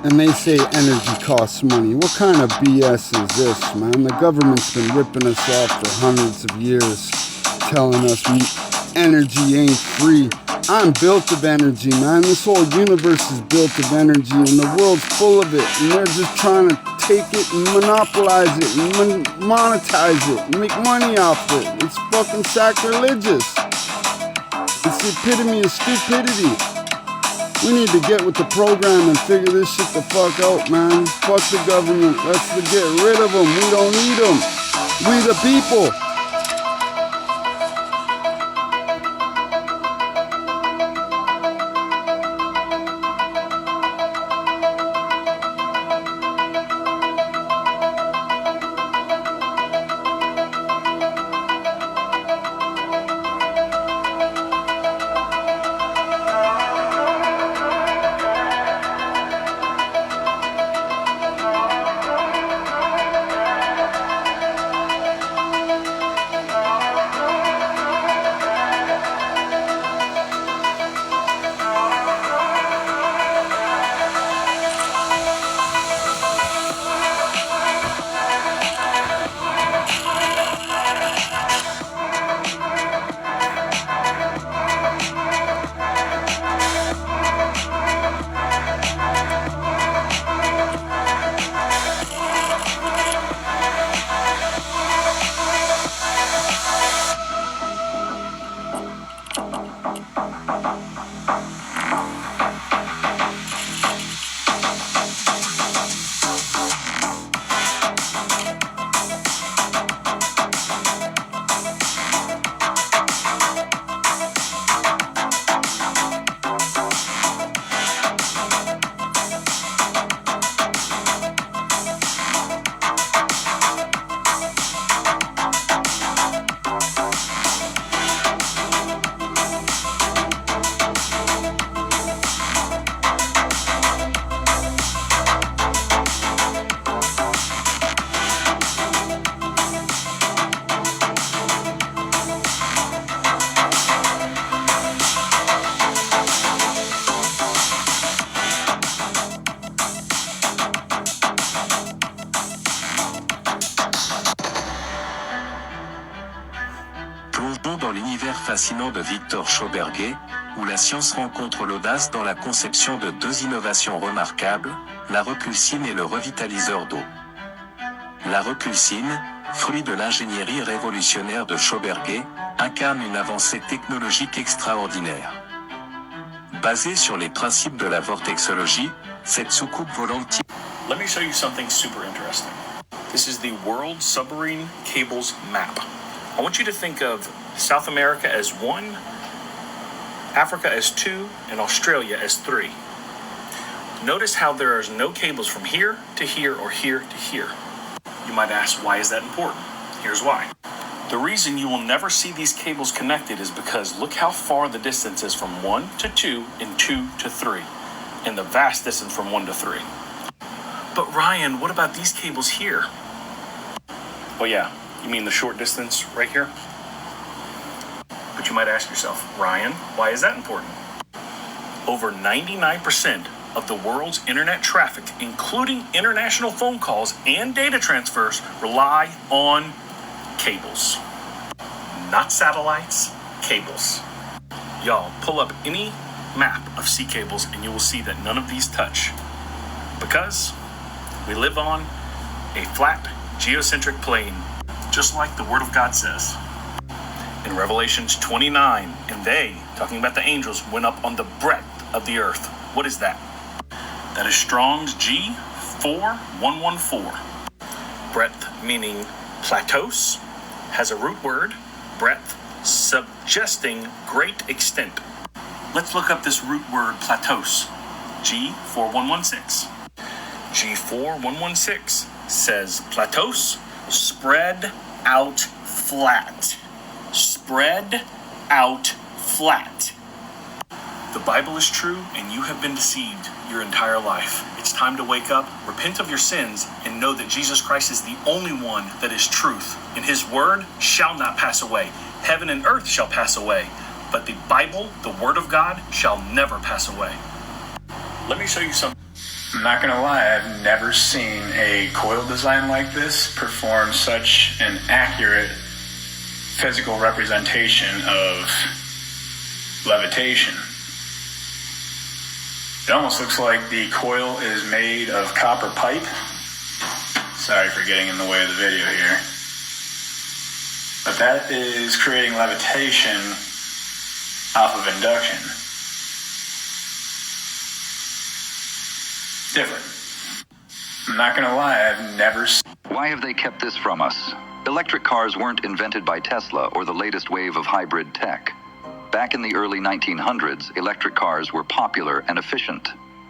And they say energy costs money. What kind of BS is this, man? The government's been ripping us off for hundreds of years, telling us energy ain't free. I'm built of energy, man. This whole universe is built of energy, and the world's full of it. And they're just trying to take it and monopolize it and monetize it and make money off it. It's fucking sacrilegious. It's the epitome of stupidity. We need to get with the program and figure this shit the fuck out, man. Fuck the government. Let's get rid of them. We don't need them. We the people. Plongeons dans l'univers fascinant de Victor Schauberger, où la science rencontre l'audace dans la conception de deux innovations remarquables, la repulsine et le revitaliseur d'eau. La repulsine, fruit de l'ingénierie révolutionnaire de Schauberger, incarne une avancée technologique extraordinaire. Basée sur les principes de la vortexologie, cette soucoupe volante... Let me show you something super interesting. This is the World Submarine Cables Map. I want you to think of South America as 1, Africa as 2, and Australia as 3. Notice how there is no cables from here to here or here to here. You might ask, why is that important? Here's why. The reason you will never see these cables connected is because look how far the distance is from 1 to 2 and 2 to 3, and the vast distance from 1 to 3. But Ryan, what about these cables here? Oh yeah, you mean the short distance right here? But you might ask yourself, Ryan, why is that important? Over 99% of the world's internet traffic, including international phone calls and data transfers, rely on cables. Not satellites, cables. Y'all, pull up any map of sea cables and you will see that none of these touch. Because we live on a flat, geocentric plane, just like the Word of God says. In Revelations 29, and they, talking about the angels, went up on the breadth of the earth. What is that? That is Strong's G4114. Breadth meaning plateaus, has a root word, breadth, suggesting great extent. Let's look up this root word plateaus, G4116. G4116 says plateaus, spread out flat. Spread out flat. The Bible is true and you have been deceived your entire life. It's time to wake up, repent of your sins, and know that Jesus Christ is the only one that is truth, and his word shall not pass away. Heaven and earth shall pass away, but the Bible, the word of God, shall never pass away. Let me show you something. I'm not gonna lie, I've never seen a coil design like this perform such an accurate physical representation of levitation. It almost looks like the coil is made of copper pipe. Sorry for getting in the way of the video here. But that is creating levitation off of induction. Different. I'm not gonna lie, I've never seen. Why have they kept this from us? Electric cars weren't invented by Tesla or the latest wave of hybrid tech. Back in the early 1900s, electric cars were popular and efficient.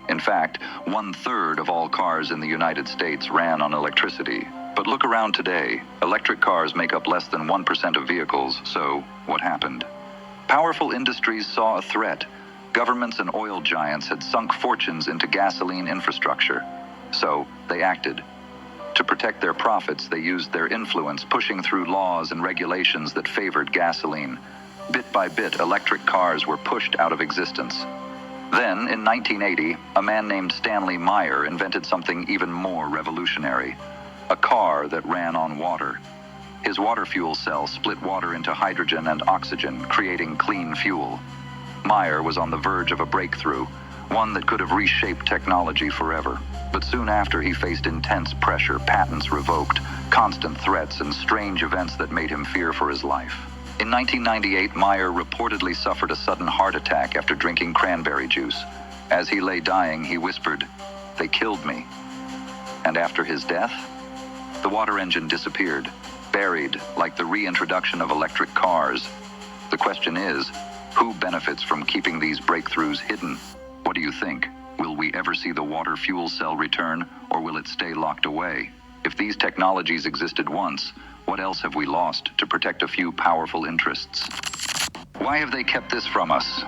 In fact, 1/3 of all cars in the United States ran on electricity. But look around today. Electric cars make up less than 1% of vehicles, so what happened? Powerful industries saw a threat. Governments and oil giants had sunk fortunes into gasoline infrastructure. So they acted. To protect their profits, they used their influence, pushing through laws and regulations that favored gasoline. Bit by bit, electric cars were pushed out of existence. Then, in 1980, a man named Stanley Meyer invented something even more revolutionary. A car that ran on water. His water fuel cell split water into hydrogen and oxygen, creating clean fuel. Meyer was on the verge of a breakthrough, one that could have reshaped technology forever. But soon after, he faced intense pressure, patents revoked, constant threats, and strange events that made him fear for his life. In 1998, Meyer reportedly suffered a sudden heart attack after drinking cranberry juice. As he lay dying, he whispered, "They killed me." And after his death, the water engine disappeared, buried like the reintroduction of electric cars. The question is, who benefits from keeping these breakthroughs hidden? What do you think? Will we ever see the water fuel cell return, or will it stay locked away? If these technologies existed once, what else have we lost to protect a few powerful interests? Why have they kept this from us?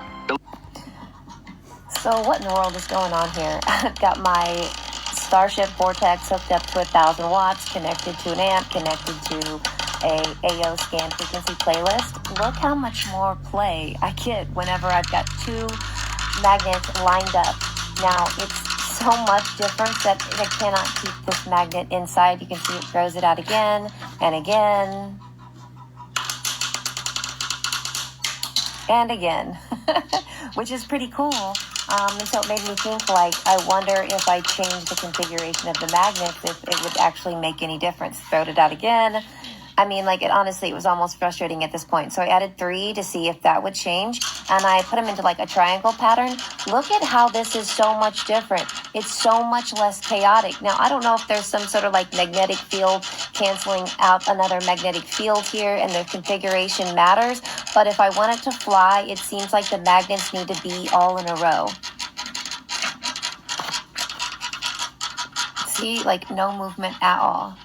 So what in the world is going on here? I've got my Starship Vortex hooked up to 1,000 watts, connected to an amp, connected to a AO scan frequency playlist. Look how much more play I get whenever I've got two magnets lined up. Now, it's so much different that I cannot keep this magnet inside. You can see it throws it out again and again and again, which is pretty cool. And so it made me think, like, I wonder if I change the configuration of the magnets, if it would actually make any difference. Throwed it out again. I mean, like, it honestly, it was almost frustrating at this point. So I added 3 to see if that would change. And I put them into like a triangle pattern. Look at how this is so much different. It's so much less chaotic. Now, I don't know if there's some sort of like magnetic field canceling out another magnetic field here and the configuration matters. But if I want it to fly, it seems like the magnets need to be all in a row. See, like no movement at all.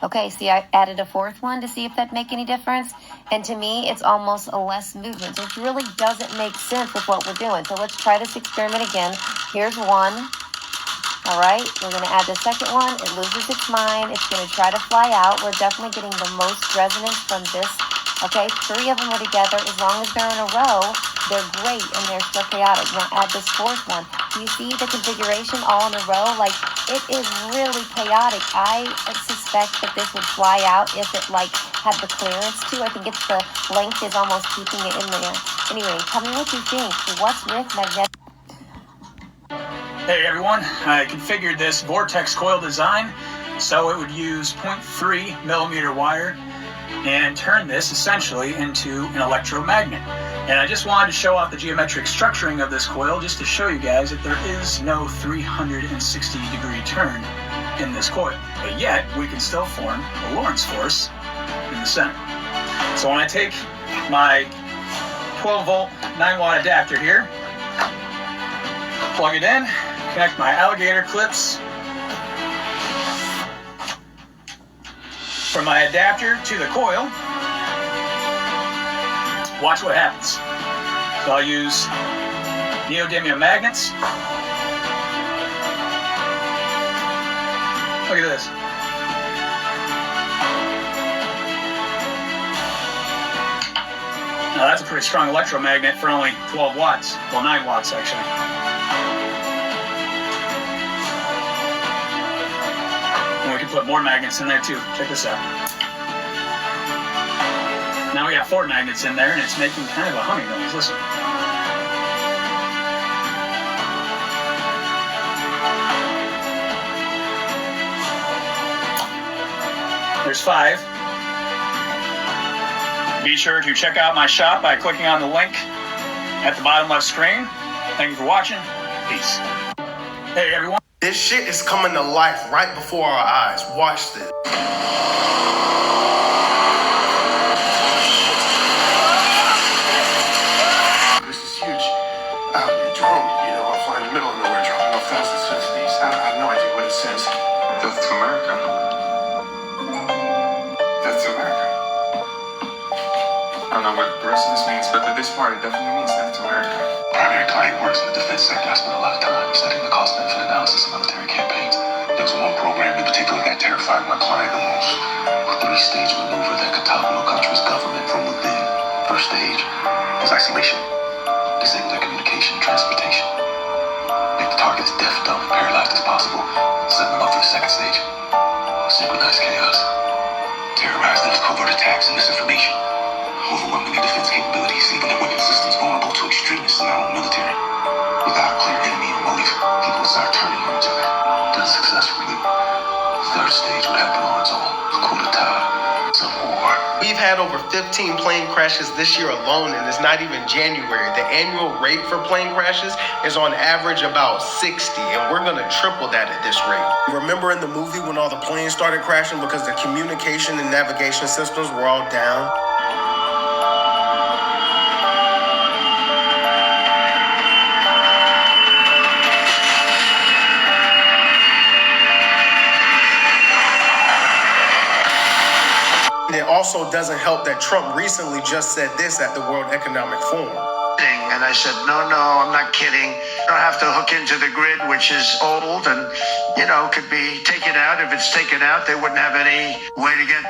Okay, see, I added a 4th one to see if that'd make any difference. And to me, it's almost a less movement. So it really doesn't make sense with what we're doing. So let's try this experiment again. Here's 1. All right, we're going to add the 2nd one. It loses its mind. It's going to try to fly out. We're definitely getting the most resonance from this. Okay, 3 of them are together. As long as they're in a row, they're great and they're still chaotic. Now add this 4th one. Do you see the configuration all in a row? Like, it is really chaotic. I suspect that this would fly out if it like had the clearance to. I think it's the length is almost keeping it in there. Anyway, tell me what you think. What's with magnetic? Hey everyone, I configured this Vortex coil design so it would use 0.3 millimeter wire and turn this essentially into an electromagnet. And I just wanted to show off the geometric structuring of this coil just to show you guys that there is no 360-degree turn in this coil. But yet, we can still form a Lorentz force in the center. So when I take my 12-volt, 9-watt adapter here, plug it in, connect my alligator clips from my adapter to the coil, watch what happens. So I'll use neodymium magnets. Look at this. Now that's a pretty strong electromagnet for only 12 watts. Well, 9 watts actually. put more magnets in there too. Check this out. Now we got 4 magnets in there, and it's making kind of a humming noise. Listen. There's 5. Be sure to check out my shop by clicking on the link at the bottom left screen. Thank you for watching. Peace. Hey, everyone. This shit is coming to life right before our eyes. Watch this. This is huge. Drone, I'm flying in the middle of nowhere, dropping off thousands of these. I have no idea what it says. Death to America. Death to America. I don't know what the rest of this means, but this part, it definitely means death to America. Primary client works in the defense sector. I spent a lot of time studying the cost-benefit analysis of military campaigns. There was one program in particular that terrified my client the most. A 3-stage maneuver that could topple a country's government from within. First stage was isolation. Disable their communication and transportation. Make the target as deaf, dumb, and paralyzed as possible. Set them up for the second stage. Synchronized chaos. Terrorize them with covert attacks and misinformation. Overwhelming their defense capabilities, leaving their weapon systems vulnerable to extremists in our own military. Without a clear enemy or motive, people would start turning on each other. Done successfully. Third stage would happen on its own. A coup d'etat. Some war. We've had over 15 plane crashes this year alone, and it's not even January. The annual rate for plane crashes is on average about 60, and we're gonna triple that at this rate. Remember in the movie when all the planes started crashing because the communication and navigation systems were all down? It also doesn't help that Trump recently just said this at the World Economic Forum. And I said, no, I'm not kidding. You don't have to hook into the grid, which is old and, could be taken out. If it's taken out, they wouldn't have any way to get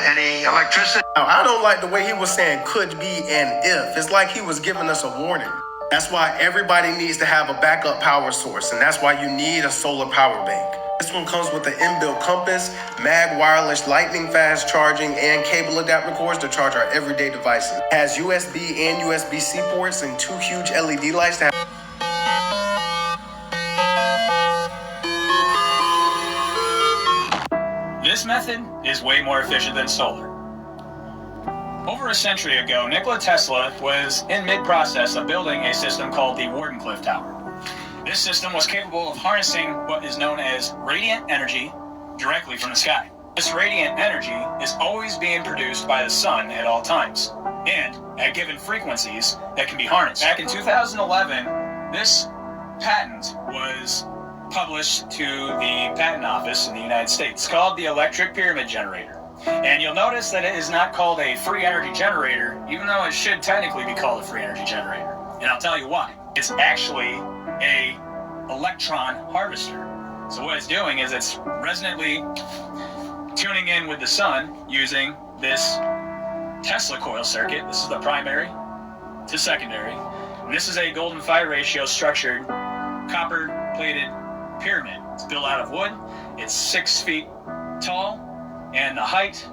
any electricity. Now, I don't like the way he was saying could be and if. It's like he was giving us a warning. That's why everybody needs to have a backup power source, and that's why you need a solar power bank. This one comes with an inbuilt compass, mag wireless lightning fast charging, and cable adapter cords to charge our everyday devices. It has USB and USB-C ports and 2 huge LED lights to have. This method is way more efficient than solar. Over a century ago, Nikola Tesla was in mid-process of building a system called the Wardenclyffe Tower. This system was capable of harnessing what is known as radiant energy directly from the sky. This radiant energy is always being produced by the sun at all times, and at given frequencies that can be harnessed. Back in 2011, this patent was published to the Patent Office in the United States. It's called the electric pyramid generator. And you'll notice that it is not called a free energy generator, even though it should technically be called a free energy generator. And I'll tell you why. It's actually a electron harvester. So what it's doing is it's resonantly tuning in with the sun using this Tesla coil circuit. This is the primary to secondary. And this is a golden phi ratio structured copper plated pyramid. It's built out of wood. It's 6 feet tall, and the height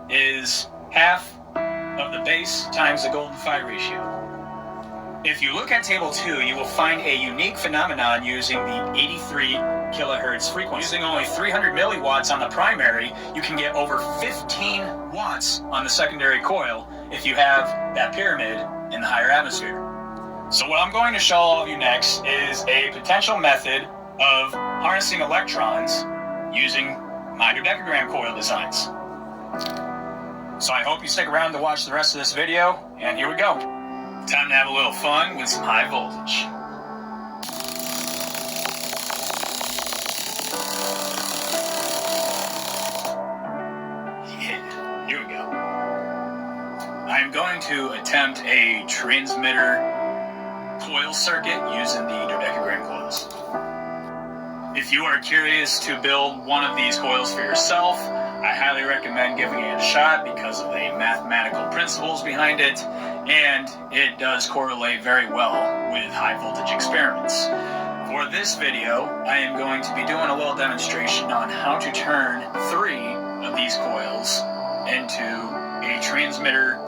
is half of the base times the golden phi ratio. If you look at table 2, you will find a unique phenomenon using the 83 kilohertz frequency. Using only 300 milliwatts on the primary, you can get over 15 watts on the secondary coil if you have that pyramid in the higher atmosphere. So what I'm going to show all of you next is a potential method of harnessing electrons using my decagram coil designs. So I hope you stick around to watch the rest of this video, and here we go. Time to have a little fun with some high voltage. Yeah, here we go. I'm going to attempt a transmitter coil circuit using the dodecagram coils. If you are curious to build one of these coils for yourself, I highly recommend giving it a shot because of the mathematical principles behind it, and it does correlate very well with high voltage experiments. For this video, I am going to be doing a little demonstration on how to turn 3 of these coils into a transmitter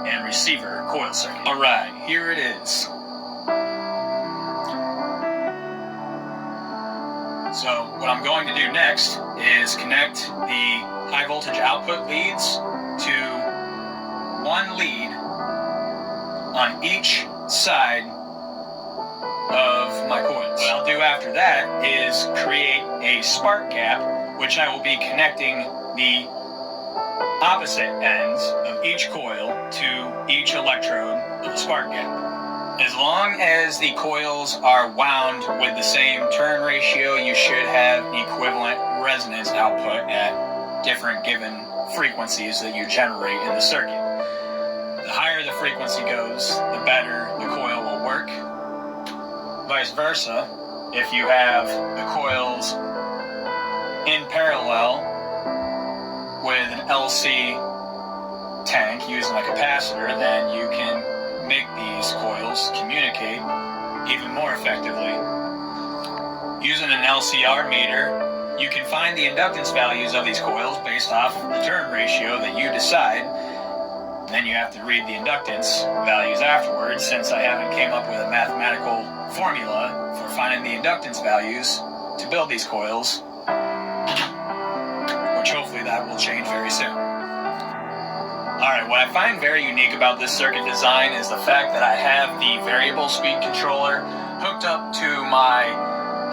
and receiver coil circuit. Alright, here it is. So what I'm going to do next is connect the high voltage output leads to one lead on each side of my coils. What I'll do after that is create a spark gap, which I will be connecting the opposite ends of each coil to each electrode of the spark gap. As long as the coils are wound with the same turn ratio, you should have equivalent resonance output at different given frequencies that you generate in the circuit. The higher the frequency goes, the better the coil will work. Vice versa, if you have the coils in parallel with an LC tank using a capacitor, then you can make these coils communicate even more effectively. Using an LCR meter, you can find the inductance values of these coils based off the turn ratio that you decide. Then you have to read the inductance values afterwards, since I haven't came up with a mathematical formula for finding the inductance values to build these coils, which hopefully that will change very soon. Alright, what I find very unique about this circuit design is the fact that I have the variable speed controller hooked up to my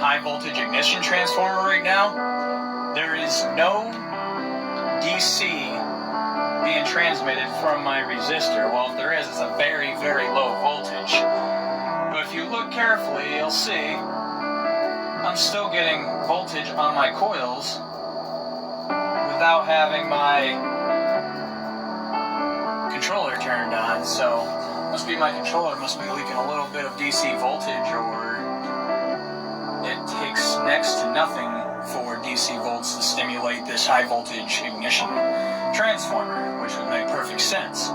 high voltage ignition transformer right now. There is no DC being transmitted from my resistor. Well, if there is, it's a very, very low voltage. But if you look carefully, you'll see I'm still getting voltage on my coils without having my controller turned on. So must be my controller must be leaking a little bit of DC voltage, or it takes next to nothing for DC volts to stimulate this high voltage ignition transformer, which would make perfect sense.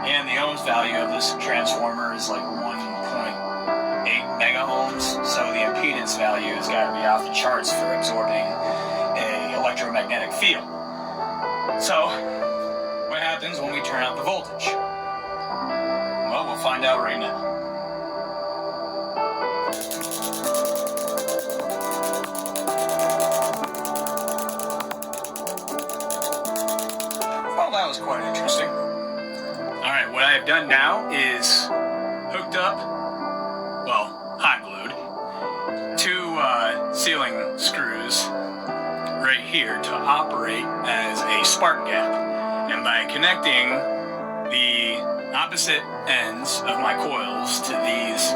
And the ohms value of this transformer is like 1.8 mega ohms, so the impedance value has got to be off the charts for absorbing an electromagnetic field. So what happens when we turn up the voltage? Well, we'll find out right now. Well, that was quite interesting. Alright, what I have done now is hooked up, well, hot glued, 2 sealing screws right here to operate as a spark gap. And by connecting the opposite ends of my coils to these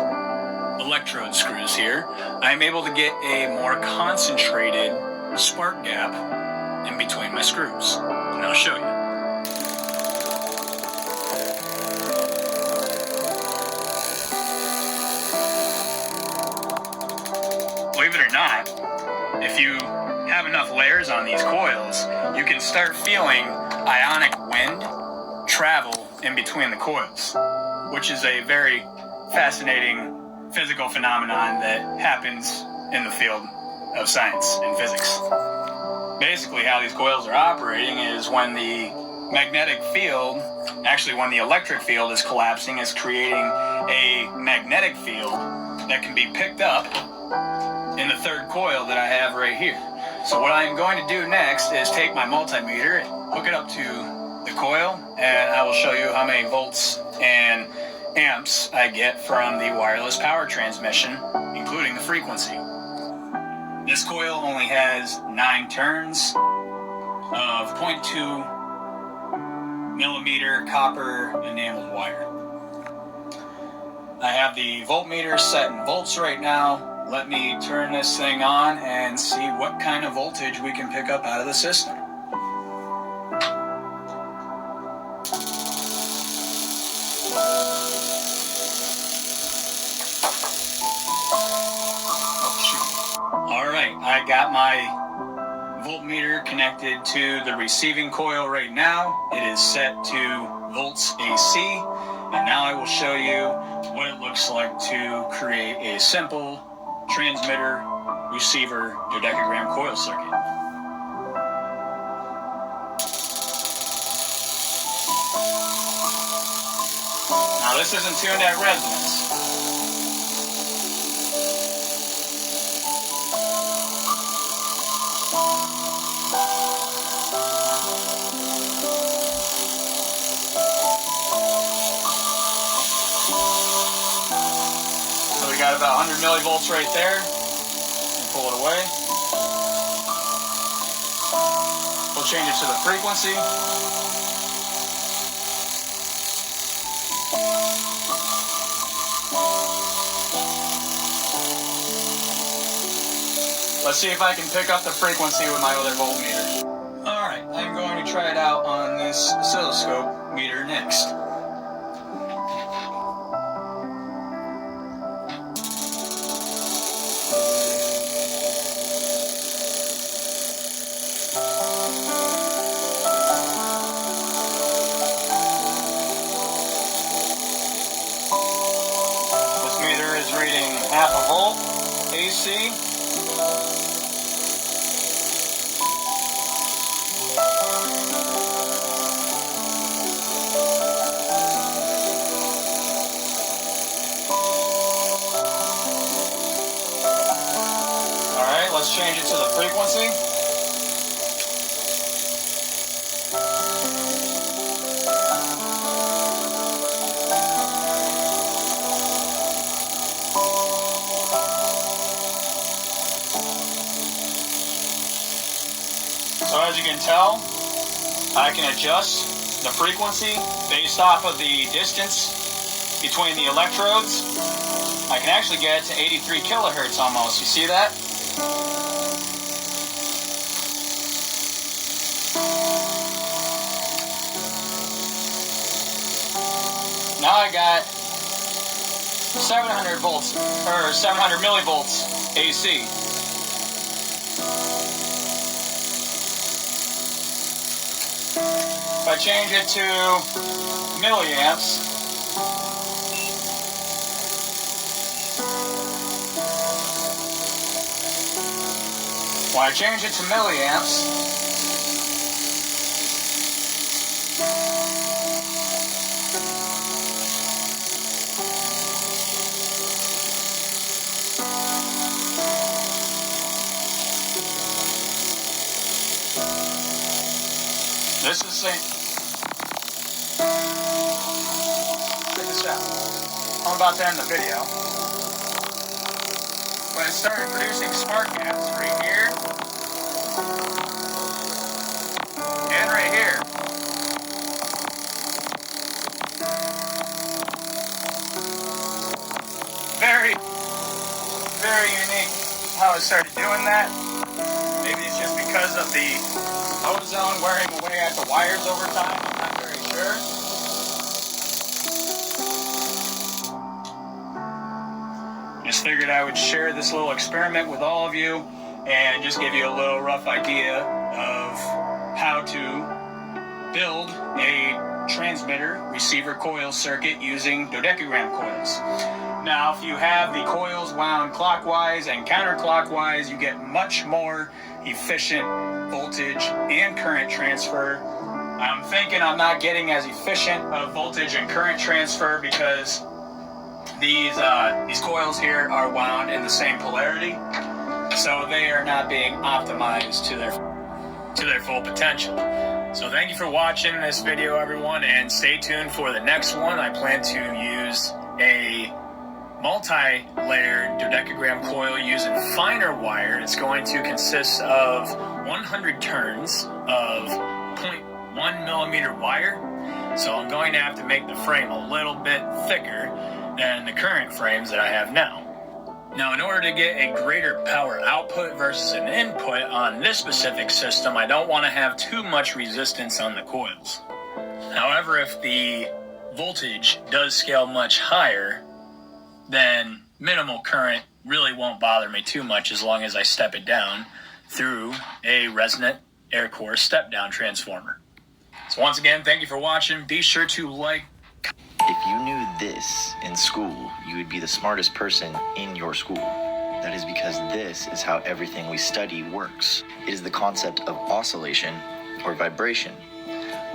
electrode screws here, I'm able to get a more concentrated spark gap in between my screws. And I'll show you. Believe it or not, if you have enough layers on these coils, you can start feeling ionic wind travel in between the coils, which is a very fascinating physical phenomenon that happens in the field of science and physics. Basically, how these coils are operating is when the magnetic field, actually when the electric field is collapsing, is creating a magnetic field that can be picked up in the third coil that I have right here. So what I'm going to do next is take my multimeter, hook it up to the coil, and I will show you how many volts and amps I get from the wireless power transmission, including the frequency. This coil only has 9 turns of 0.2 millimeter copper enameled wire. I have the voltmeter set in volts right now. Let me turn this thing on and see what kind of voltage we can pick up out of the system. Alright, I got my voltmeter connected to the receiving coil right now. It is set to volts AC, And now I will show you what it looks like to create a simple transmitter receiver dodecagram coil circuit. Now this isn't tuned at resonance. So we got about 100 millivolts right there. Pull it away. We'll change it to the frequency. Let's see if I can pick up the frequency with my other voltmeter. Alright, I'm going to try it out on this oscilloscope meter next. This meter is reading half a volt AC. Alright, let's change it to the frequency. So as you can tell, I can adjust the frequency based off of the distance between the electrodes. I can actually get to 83 kilohertz almost. You see that? Now I got 700 volts, or 700 millivolts AC. If I change it to milliamps, when I change it to milliamps, this is check this out. I'm about to end the video. When I started producing spark gaps right here and right here. Very, very unique how I started doing that. Maybe it's just because of the ozone wearing away at the wires over time. I'm not very sure. Just figured I would share this little experiment with all of you and just give you a little rough idea of how to build a transmitter receiver coil circuit using dodecagram coils. Now, if you have the coils wound clockwise and counterclockwise, you get much more efficient voltage and current transfer. I'm thinking I'm not getting as efficient of voltage and current transfer because these coils here are wound in the same polarity, so they are not being optimized to their full potential. So thank you for watching this video, everyone, and stay tuned for the next one. I plan to use a multi-layered dodecagram coil using finer wire. It's going to consist of 100 turns of 0.1 millimeter wire. So I'm going to have to make the frame a little bit thicker than the current frames that I have now. Now, in order to get a greater power output versus an input on this specific system, I don't want to have too much resistance on the coils. However, if the voltage does scale much higher, then minimal current really won't bother me too much as long as I step it down through a resonant air core step-down transformer. So once again, thank you for watching. Be sure to like, If you knew this in school, you would be the smartest person in your school. That is because this is how everything we study works. It is the concept of oscillation or vibration.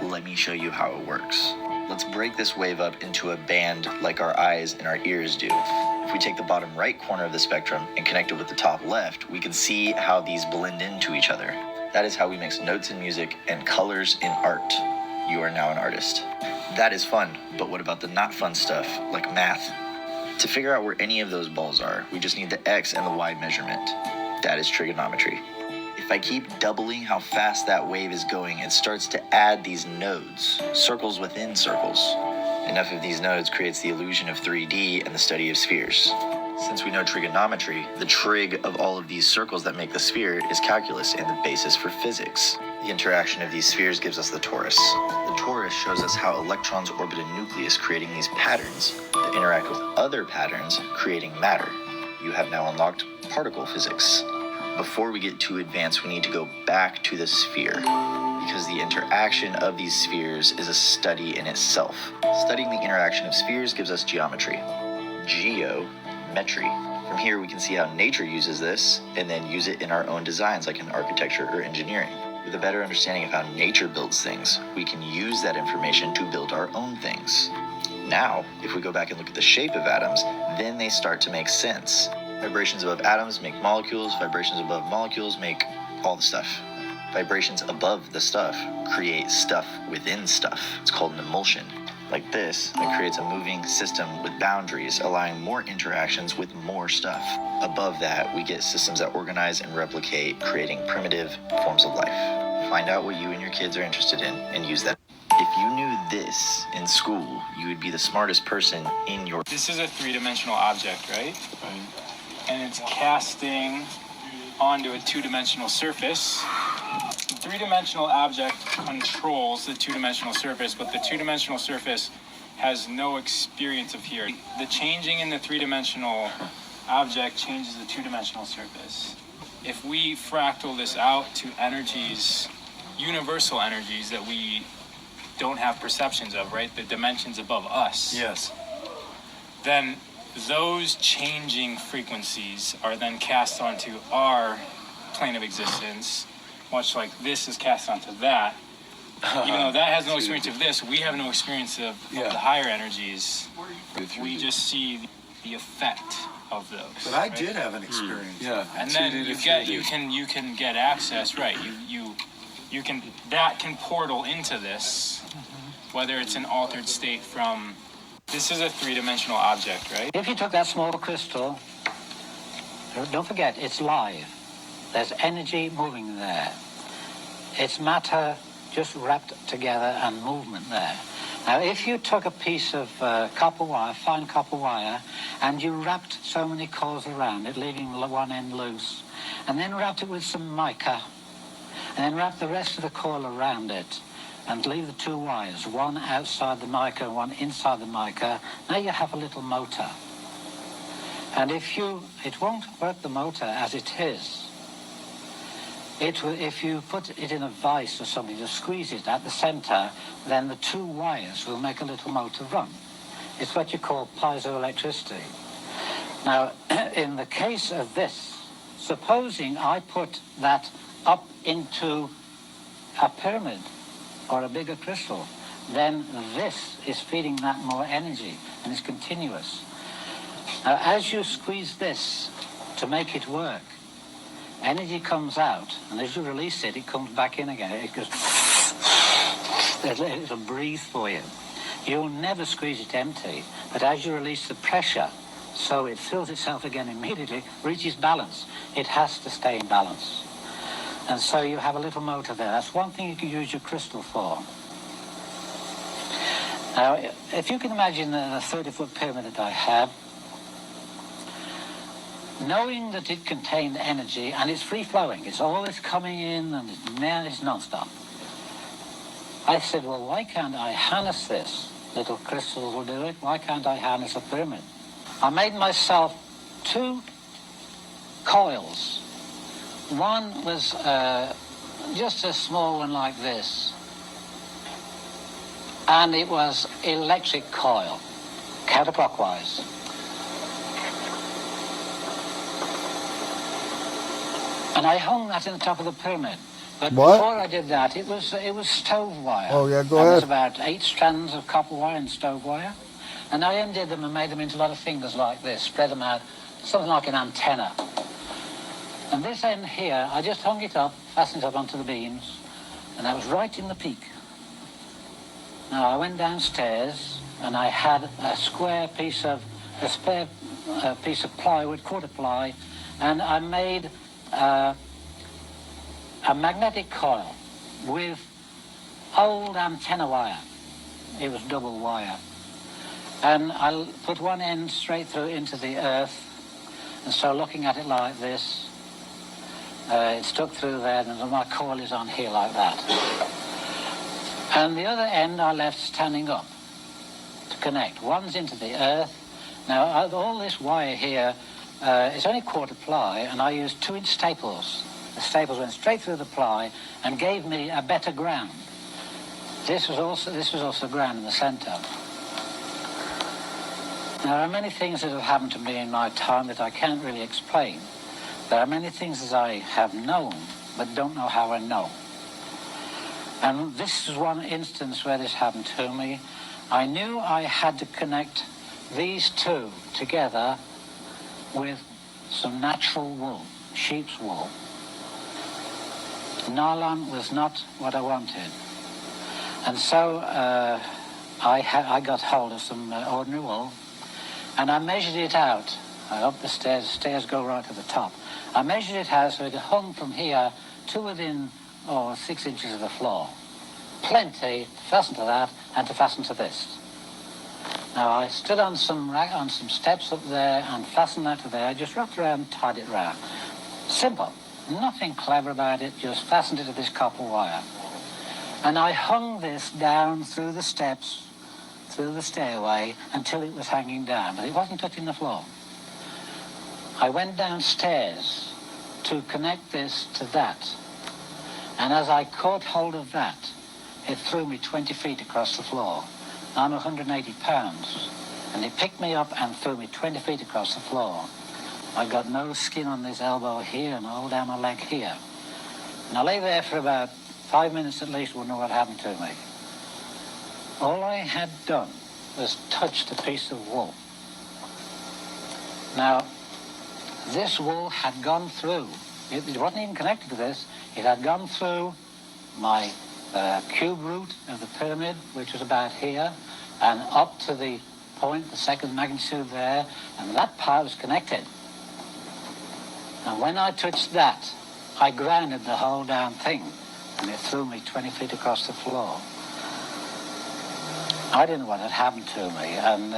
Let me show you how it works. Let's break this wave up into a band like our eyes and our ears do. If we take the bottom right corner of the spectrum and connect it with the top left, we can see how these blend into each other. That is how we mix notes in music and colors in art. You are now an artist. That is fun, but what about the not fun stuff, like math? To figure out where any of those balls are, we just need the x and the y measurement. That is trigonometry. If I keep doubling how fast that wave is going, it starts to add these nodes, circles within circles. Enough of these nodes creates the illusion of 3D and the study of spheres. Since we know trigonometry, the trig of all of these circles that make the sphere is calculus and the basis for physics. The interaction of these spheres gives us the torus. The torus shows us how electrons orbit a nucleus, creating these patterns that interact with other patterns, creating matter. You have now unlocked particle physics. Before we get too advanced, we need to go back to the sphere, because the interaction of these spheres is a study in itself. Studying the interaction of spheres gives us geometry. Geometry. From here, we can see how nature uses this, and then use it in our own designs, like in architecture or engineering. With a better understanding of how nature builds things, we can use that information to build our own things. Now, if we go back and look at the shape of atoms, then they start to make sense. Vibrations above atoms make molecules, vibrations above molecules make all the stuff. Vibrations above the stuff create stuff within stuff. It's called an emulsion. Like this, that creates a moving system with boundaries, allowing more interactions with more stuff. Above that, we get systems that organize and replicate, creating primitive forms of life. Find out what you and your kids are interested in and use that. If you knew this in school, you would be the smartest person in your... This is a three-dimensional object, right? And it's casting onto a two-dimensional surface. The three-dimensional object controls the two-dimensional surface, but the two-dimensional surface has no experience of here. The changing in the three-dimensional object changes the two-dimensional surface. If we fractal this out to energies, universal energies that we don't have perceptions of, right? The dimensions above us. Yes. Then those changing frequencies are then cast onto our plane of existence, much like this is cast onto that. Even though that has no experience of this, we have no experience of the higher energies. We just see the effect of those. But I did have an experience. Yeah. And then you can get access, right? You can, that can portal into this, whether it's an altered state from. This is a three-dimensional object, right? If you took that small crystal, don't forget, it's live. There's energy moving there. It's matter just wrapped together and movement there. Now, if you took a piece of copper wire, fine copper wire, and you wrapped so many coils around it, leaving one end loose, and then wrapped it with some mica, and then wrapped the rest of the coil around it, and leave the two wires, one outside the mica and one inside the mica, now you have a little motor. And it won't work the motor as it is. If you put it in a vise or something to squeeze it at the center, then the two wires will make a little motor run. It's what you call piezoelectricity. Now, in the case of this, supposing I put that up into a pyramid or a bigger crystal, then this is feeding that more energy, and it's continuous. Now, as you squeeze this to make it work, energy comes out, and as you release it, it comes back in again. It goes, it'll breathe for you. You'll never squeeze it empty, but as you release the pressure, so it fills itself again immediately, reaches balance. It has to stay in balance. And so you have a little motor there. That's one thing you can use your crystal for. Now, if you can imagine the 30-foot pyramid that I have, knowing that it contained energy, and it's free-flowing, it's always coming in, and it's non-stop. I said, well, why can't I harness this? Little crystals will do it. Why can't I harness a pyramid? I made myself two coils. One was just a small one like this. and it was electric coil, counterclockwise. And I hung that in the top of the pyramid. But before I did that, it was stove wire. Oh, yeah, go and ahead. There's about 8 strands of copper wire and stove wire. And I undid them and made them into a lot of fingers like this, spread them out, something like an antenna. And this end here, I just hung it up, fastened it up onto the beams, and I was right in the peak. Now I went downstairs and I had a spare piece of plywood, quarter ply, and I made a magnetic coil with old antenna wire. It was double wire. And I put one end straight through into the earth, and so looking at it like this, it stuck through there, and my coil is on here like that. And the other end I left standing up to connect. One's into the earth. Now, all this wire here is only quarter ply, and I used 2-inch staples. The staples went straight through the ply and gave me a better ground. This was also ground in the center. Now, there are many things that have happened to me in my time that I can't really explain. There are many things that I have known, but don't know how I know. And this is one instance where this happened to me. I knew I had to connect these two together with some natural wool, sheep's wool. Nylon was not what I wanted. And so I got hold of some ordinary wool, and I measured it out. Up the stairs go right to the top. I measured it out so it hung from here to within 6 inches of the floor. Plenty to fasten to that and to fasten to this. Now I stood on some steps up there and fastened that to there. I just wrapped around and tied it round. Simple. Nothing clever about it, just fastened it to this copper wire. And I hung this down through the steps, through the stairway, until it was hanging down, but it wasn't touching the floor. I went downstairs to connect this to that, and as I caught hold of that, it threw me 20 feet across the floor. I'm 180 pounds, and it picked me up and threw me 20 feet across the floor. I got no skin on this elbow here and all down my leg here. And I lay there for about 5 minutes at least, wondering what happened to me. All I had done was touched a piece of wool. Now, this wool had gone through, it wasn't even connected to this, it had gone through my cube root of the pyramid, which was about here, and up to the point, the second magnitude there, and that part was connected. And when I touched that, I grounded the whole damn thing, and it threw me 20 feet across the floor. I didn't know what had happened to me, and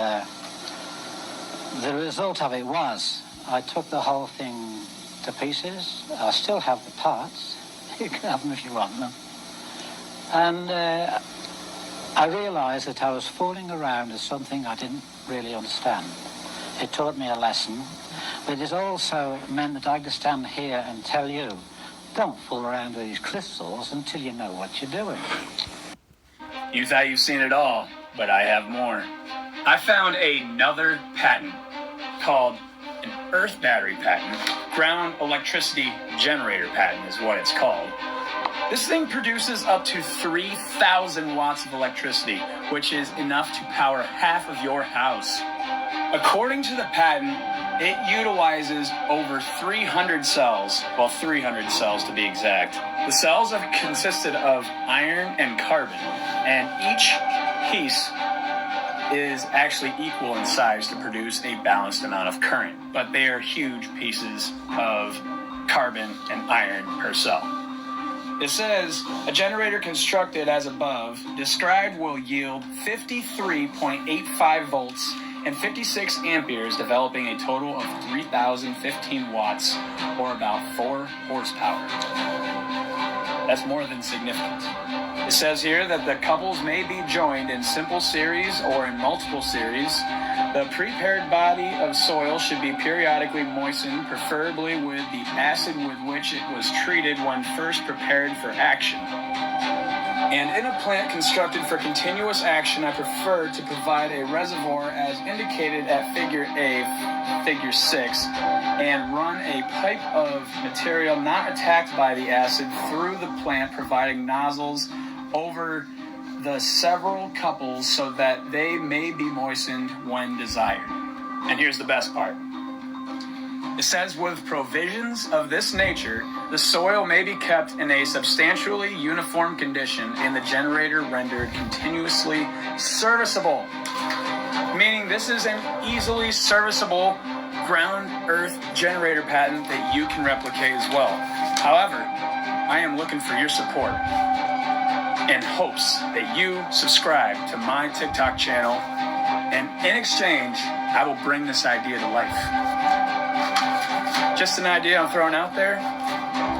the result of it was I took the whole thing to pieces. I still have the parts. You can have them if you want them. And I realized that I was fooling around with something I didn't really understand. It taught me a lesson, but it also meant that I could stand here and tell you, don't fool around with these crystals until you know what you're doing. You thought you've seen it all, but I have more. I found another patent called an earth battery patent. Ground electricity generator patent is what it's called. This thing produces up to 3,000 watts of electricity, which is enough to power half of your house. According to the patent, it utilizes over 300 cells, well, 300 cells to be exact. The cells have consisted of iron and carbon, and each piece is actually equal in size to produce a balanced amount of current, but they are huge pieces of carbon and iron per cell. It says, a generator constructed as above, described will yield 53.85 volts and 56 amperes, developing a total of 3,015 watts, or about 4 horsepower. That's more than significant. It says here that the couples may be joined in simple series or in multiple series. The prepared body of soil should be periodically moistened, preferably with the acid with which it was treated when first prepared for action. And in a plant constructed for continuous action, I prefer to provide a reservoir as indicated at figure A, figure 6, and run a pipe of material not attacked by the acid through the plant, providing nozzles over the several couples so that they may be moistened when desired. And here's the best part. It says, with provisions of this nature, the soil may be kept in a substantially uniform condition and the generator rendered continuously serviceable. Meaning this is an easily serviceable ground earth generator patent that you can replicate as well. However, I am looking for your support in hopes that you subscribe to my TikTok channel, and in exchange, I will bring this idea to life. Just an idea I'm throwing out there.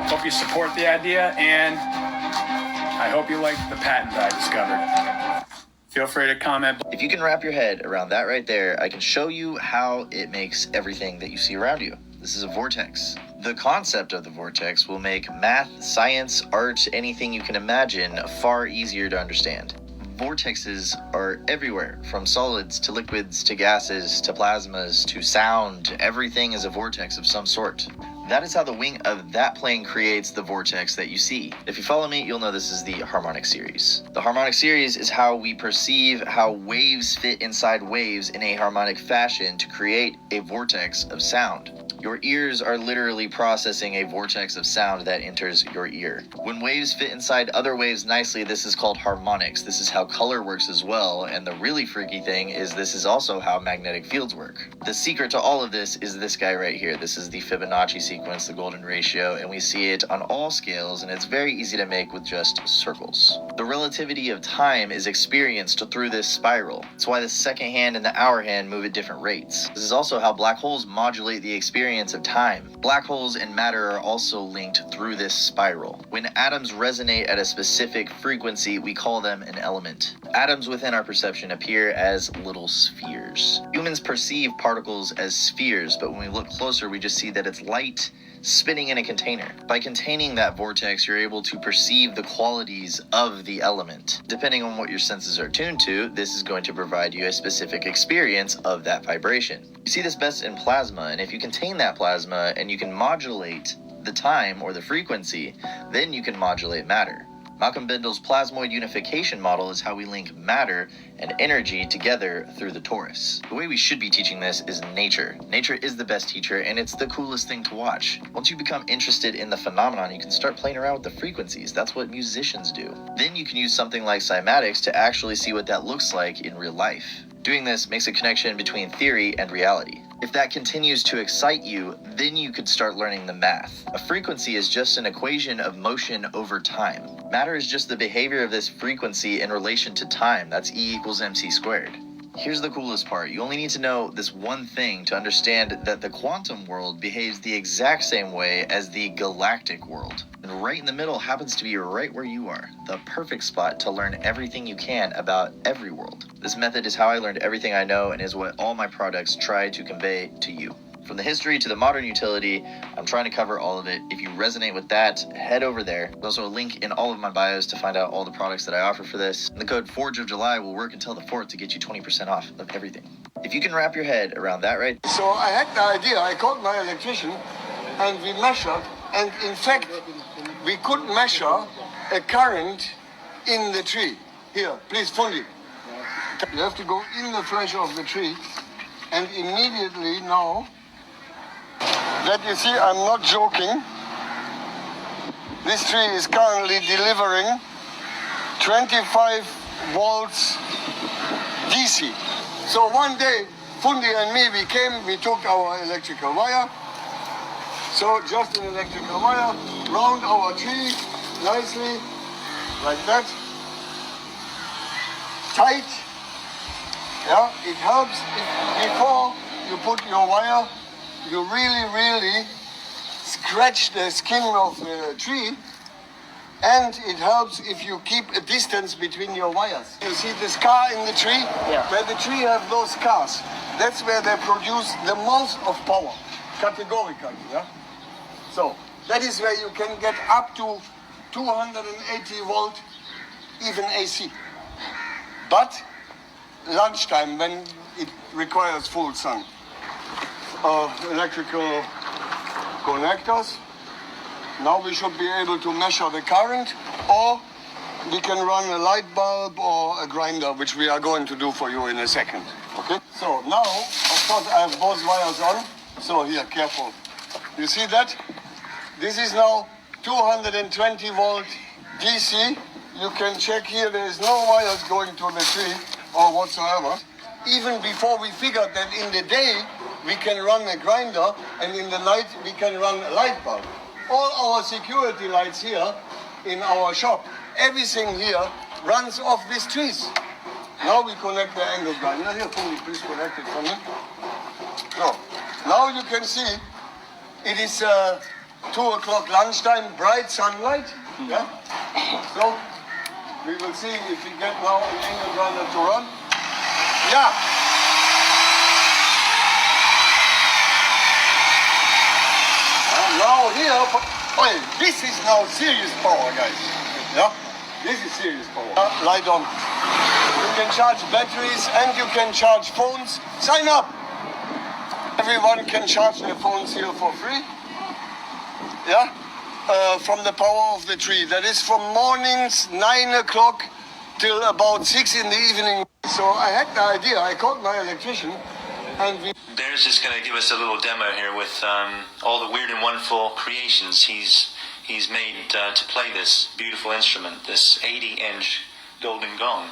Hope you support the idea, and I hope you like the patent that I discovered. Feel free to comment. If you can wrap your head around that right there, I can show you how it makes everything that you see around you. This is a vortex. The concept of the vortex will make math, science, art, anything you can imagine far easier to understand. Vortexes are everywhere, from solids to liquids to gases to plasmas to sound. Everything is a vortex of some sort. That is how the wing of that plane creates the vortex that you see. If you follow me, you'll know this is the harmonic series. The harmonic series is how we perceive how waves fit inside waves in a harmonic fashion to create a vortex of sound. Your ears are literally processing a vortex of sound that enters your ear. When waves fit inside other waves nicely, this is called harmonics. This is how color works as well, and the really freaky thing is this is also how magnetic fields work. The secret to all of this is this guy right here. This is the Fibonacci sequence, the golden ratio, and we see it on all scales, and it's very easy to make with just circles. The relativity of time is experienced through this spiral. That's why the second hand and the hour hand move at different rates. This is also how black holes modulate the experience of time. Black holes and matter are also linked through this spiral. When atoms resonate at a specific frequency, we call them an element. Atoms within our perception appear as little spheres. Humans perceive particles as spheres, but when we look closer, we just see that it's light spinning in a container. By containing that vortex, you're able to perceive the qualities of the element. Depending on what your senses are tuned to, this is going to provide you a specific experience of that vibration. You see this best in plasma, and if you contain that plasma and you can modulate the time or the frequency, then you can modulate matter. Malcolm Bendel's plasmoid unification model is how we link matter and energy together through the torus. The way we should be teaching this is nature. Nature is the best teacher, and it's the coolest thing to watch. Once you become interested in the phenomenon, you can start playing around with the frequencies. That's what musicians do. Then you can use something like cymatics to actually see what that looks like in real life. Doing this makes a connection between theory and reality. If that continues to excite you, then you could start learning the math. A frequency is just an equation of motion over time. Matter is just the behavior of this frequency in relation to time. That's E equals mc squared. Here's the coolest part. You only need to know this one thing to understand that the quantum world behaves the exact same way as the galactic world. And right in the middle happens to be right where you are, the perfect spot to learn everything you can about every world. This method is how I learned everything I know and is what all my products try to convey to you. From the history to the modern utility, I'm trying to cover all of it. If you resonate with that, head over there. There's also a link in all of my bios to find out all the products that I offer for this. And the code Forge of July will work until the 4th to get you 20% off of everything. If you can wrap your head around that right. So I had the idea, I called my electrician and we measured, and in fact, we could measure a current in the tree. Here, please, Fundi. You have to go in the flesh of the tree, and immediately now, that you see, I'm not joking, this tree is currently delivering 25 volts DC. So one day, Fundi and me, we took our electrical wire, so just an electrical wire, round our tree, nicely, like that, tight. Yeah, it helps if before you put your wire, you really scratch the skin of the tree, and it helps if you keep a distance between your wires. You see the scar in the tree? Yeah. Where the tree have those scars, that's where they produce the most of power, categorically, yeah? So, that is where you can get up to 280 volt even AC. But lunchtime, when it requires full sun. Electrical connectors. Now we should be able to measure the current, or we can run a light bulb or a grinder, which we are going to do for you in a second. Okay? So now, of course, I have both wires on. So here, careful. You see that? This is now 220 volt DC. You can check here, there is no wires going to the tree or whatsoever. Even before we figured that in the day we can run a grinder and in the night we can run a light bulb. All our security lights here in our shop, everything here runs off these trees. Now we connect the angle grinder. Here, please connect it for me. So, now you can see it is 2 o'clock lunchtime, bright sunlight. Yeah? So, we will see if we get now an angle grinder to run. Yeah. And now here, oh, this is now serious power, guys. Yeah, this is serious power. Light on. You can charge batteries and you can charge phones. Sign up. Everyone can charge their phones here for free. Yeah. From the power of the tree. That is from mornings 9 o'clock till about 6 in the evening. So I had the idea. I called my electrician, and we. Bear's just going to give us a little demo here with all the weird and wonderful creations he's made to play this beautiful instrument, this 80-inch golden gong.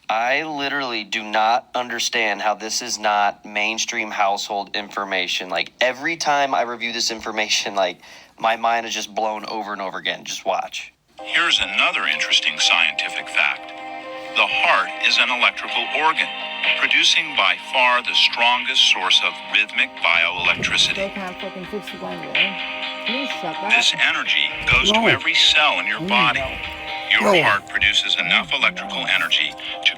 I literally do not understand how this is not mainstream household information. Like, every time I review this information, like, my mind is just blown over and over again. Just watch. Here's another interesting scientific fact. The heart is an electrical organ, producing by far the strongest source of rhythmic bioelectricity. This energy goes to every cell in your body. Your heart produces enough electrical energy to